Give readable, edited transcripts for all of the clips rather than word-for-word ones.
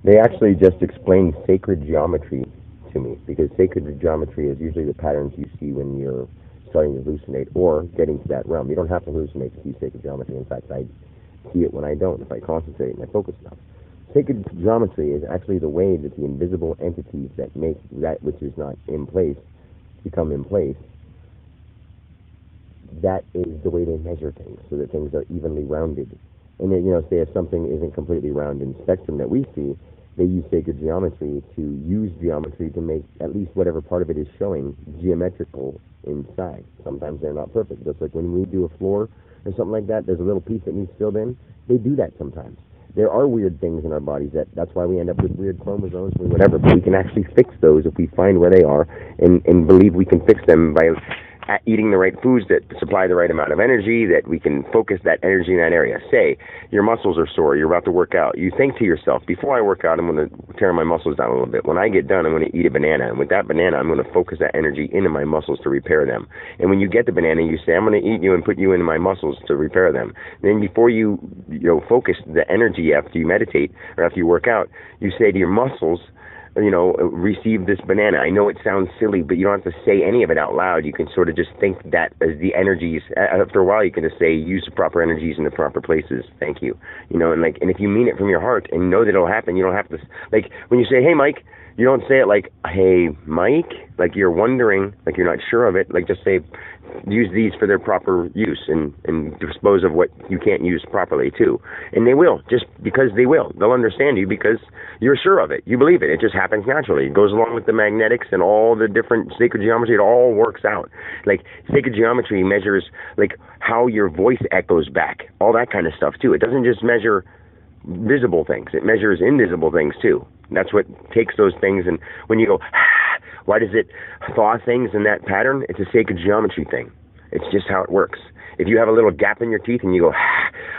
They actually just explained sacred geometry to me, because sacred geometry is usually the patterns you see when you're starting to hallucinate or getting to that realm. You don't have to hallucinate to see sacred geometry. In fact, I see it when I don't, if I concentrate and I focus enough. Sacred geometry is actually the way that the invisible entities that make that which is not in place become in place. That is the way they measure things, so that things are evenly rounded. And then, say if something isn't completely round in spectrum that we see, they use sacred geometry to use geometry to make at least whatever part of it is showing geometrical inside. Sometimes they're not perfect. Just like when we do a floor or something like that, there's a little piece that needs filled in. They do that sometimes. There are weird things in our bodies that's why we end up with weird chromosomes or whatever, but we can actually fix those if we find where they are and believe we can fix them by eating the right foods that supply the right amount of energy, that we can focus that energy in that area. Say, your muscles are sore, you're about to work out. You think to yourself, before I work out, I'm going to tear my muscles down a little bit. When I get done, I'm going to eat a banana. And with that banana, I'm going to focus that energy into my muscles to repair them. And when you get the banana, you say, I'm going to eat you and put you into my muscles to repair them. Then before you focus the energy after you meditate or after you work out, you say to your muscles, receive this banana. I know it sounds silly, but you don't have to say any of it out loud. You can sort of just think that as the energies. After a while, you can just say, use the proper energies in the proper places. Thank you. And if you mean it from your heart and know that it'll happen, you don't have to, like, when you say, hey, Mike, you don't say it like, hey, Mike, like you're wondering, like you're not sure of it. Like, just say, use these for their proper use and dispose of what you can't use properly too. And they will, just because they will. They'll understand you because you're sure of it. You believe it. It just happens naturally. It goes along with the magnetics and all the different sacred geometry. It all works out. Like, sacred geometry measures like how your voice echoes back, all that kind of stuff too. It doesn't just measure visible things. It measures invisible things too. That's what takes those things, and when you go, why does it thaw things in that pattern? It's a sacred geometry thing. It's just how it works. If you have a little gap in your teeth and you go,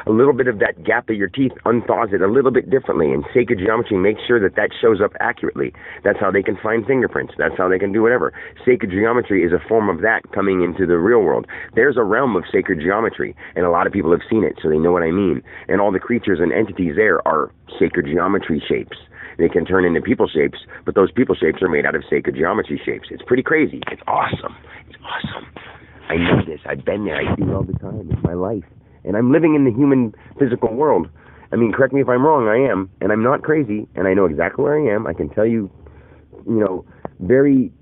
a little bit of that gap of your teeth unthaws it a little bit differently, and sacred geometry makes sure that that shows up accurately. That's how they can find fingerprints. That's how they can do whatever. Sacred geometry is a form of that coming into the real world. There's a realm of sacred geometry, and a lot of people have seen it, so they know what I mean. And all the creatures and entities there are sacred geometry shapes. They can turn into people shapes, but those people shapes are made out of sacred geometry shapes. It's pretty crazy. It's awesome. It's awesome. I know this. I've been there. I see it all the time. It's my life. And I'm living in the human physical world. I mean, correct me if I'm wrong. I am. And I'm not crazy. And I know exactly where I am. I can tell you, very,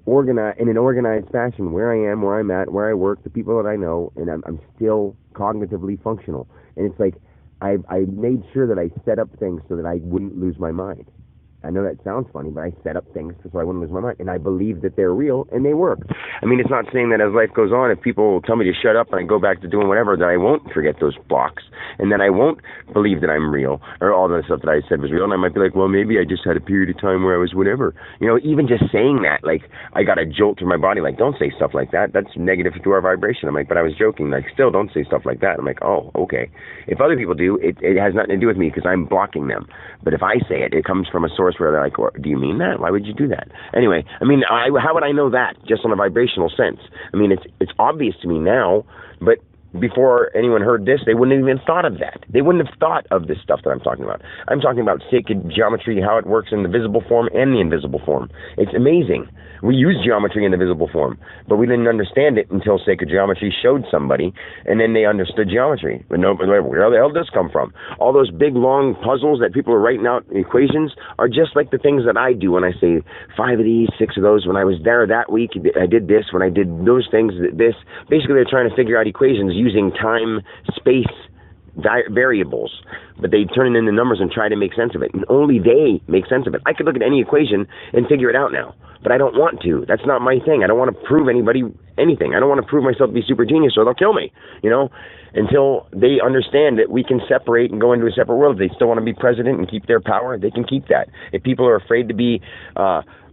organized, in an organized fashion, where I am, where I'm at, where I work, the people that I know, and I'm still cognitively functional. And it's like, I made sure that I set up things so that I wouldn't lose my mind. I know that sounds funny, but I set up things so I wouldn't lose my mind. And I believe that they're real, and they work. I mean, it's not saying that as life goes on, if people tell me to shut up and I go back to doing whatever, that I won't forget those blocks, and that I won't believe that I'm real, or all the stuff that I said was real. And I might be like, well, maybe I just had a period of time where I was whatever. Even just saying that, like, I got a jolt through my body, like, don't say stuff like that. That's negative to our vibration. I'm like, but I was joking. Like, still, don't say stuff like that. I'm like, oh, okay. If other people do, it has nothing to do with me because I'm blocking them. But if I say it, it comes from a source where they're like, well, do you mean that? Why would you do that? Anyway, I mean, how would I know that just on a vibrational sense? I mean, it's obvious to me now, but before anyone heard this, they wouldn't have even thought of that. They wouldn't have thought of this stuff that I'm talking about. I'm talking about sacred geometry, how it works in the visible form and the invisible form. It's amazing. We use geometry in the visible form, but we didn't understand it until sacred geometry showed somebody, and then they understood geometry. But no, where the hell did this come from? All those big, long puzzles that people are writing out equations are just like the things that I do when I say 5 of these, 6 of those. When I was there that week, I did this. When I did those things, this. Basically, they're trying to figure out equations using time, space, variables, but they turn it into numbers and try to make sense of it, and only they make sense of it. I could look at any equation and figure it out now, but I don't want to. That's not my thing. I don't want to prove anybody anything. I don't want to prove myself to be super genius or they'll kill me, until they understand that we can separate and go into a separate world. If they still want to be president and keep their power, they can keep that. If people are afraid to be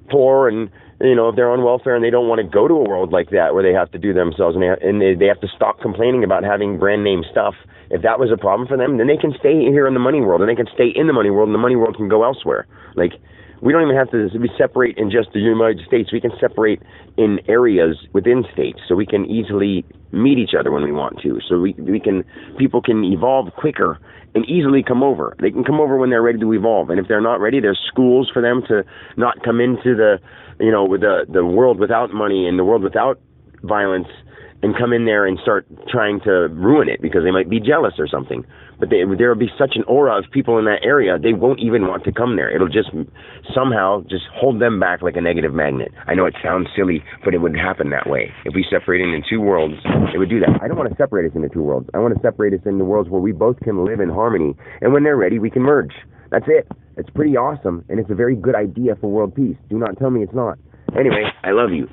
poor and if they're on welfare and they don't want to go to a world like that where they have to do themselves and they have to stop complaining about having brand name stuff, if that was a problem for them, then they can stay here in the money world, and they can stay in the money world, and the money world can go elsewhere. Like, we don't even have to separate in just the United States. We can separate in areas within states, so we can easily meet each other when we want to. So people can evolve quicker and easily come over. They can come over when they're ready to evolve. And if they're not ready, there's schools for them to not come into with the world without money and the world without violence and come in there and start trying to ruin it because they might be jealous or something. But there will be such an aura of people in that area, they won't even want to come there. It'll just somehow just hold them back like a negative magnet. I know it sounds silly, but it would happen that way. If we separated into two worlds, it would do that. I don't want to separate us into two worlds. I want to separate us into worlds where we both can live in harmony, and when they're ready, we can merge. That's it. It's pretty awesome, and it's a very good idea for world peace. Do not tell me it's not. Anyway, I love you.